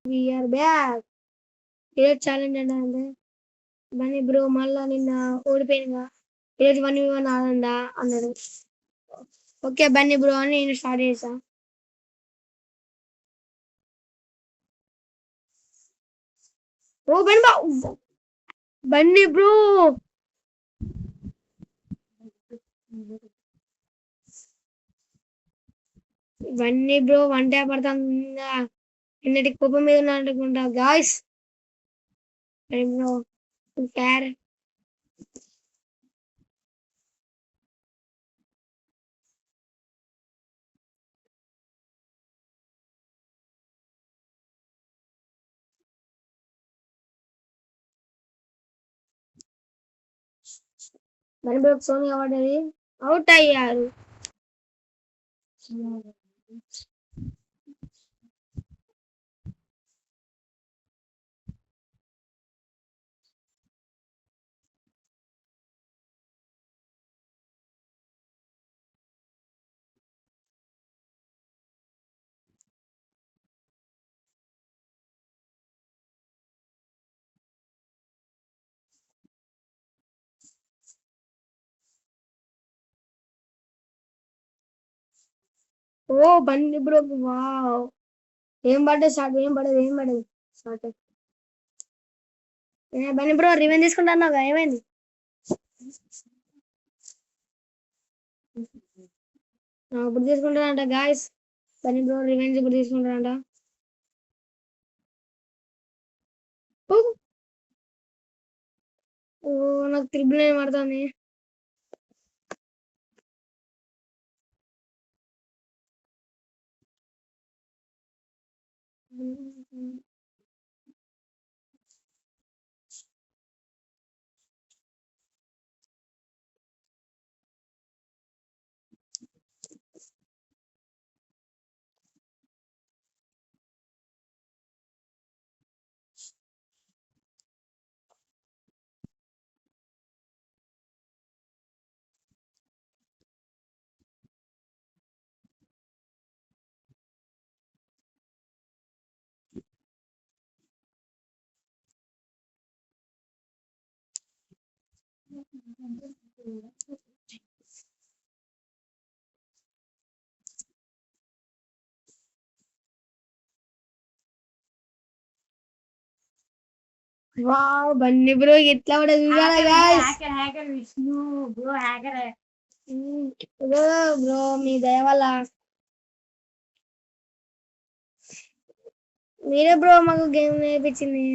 We are back. ఈరోజు challenge అంటే Bunny bro మళ్ళా నిన్న ఓడిపోయినగా ఈరోజు 1v1 ఆడండా అన్నాడు. ఓకే బన్నీ బ్రో అని నేను స్టార్ట్ చేసా. Oh Bunny bro Bunny bro one tap పడుతుందా నిన్నటి కోపం మీద అనుకుంటా గాయస్. బ్రో ఫేర్ బన్నీ బ్రో సోని పడ్డది, అవుట్ అయ్యారు. ఓ బన్నీ బ్రో వావ్ ఏం పడ్డది షార్ట్, ఏం పడదు షార్ట్. బన్నీ బ్రో రివెంజ్ తీసుకుంటాను ఏమైంది? ఇప్పుడు తీసుకుంటానంట గాయస్. బన్నీ బ్రో రివెంజ్ ఇప్పుడు తీసుకుంటానంట. ఓ నాకు త్రిబుల్ ఏం పడుతుంది. వావ్ బన్నీ బ్రో ఎట్లా పడదు చూడాలి గాయ్స్. బ్రో మీ దయ వల్ల మీరే బ్రో మాకు గేమ్ నేర్పించింది.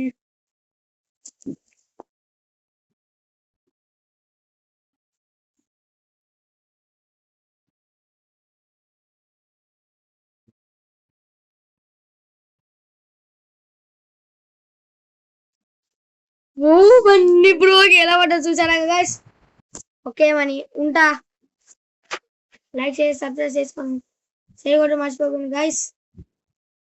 ఓ బన్నీ బ్రో ఎలా పడ్డది చూసారా గాయ్స్. ఓకే మని ఉంటా. లైక్ చేసి సబ్స్క్రైబ్ చేసుకోండి, చేయకూడదు మర్చిపోకండి గాయ్స్.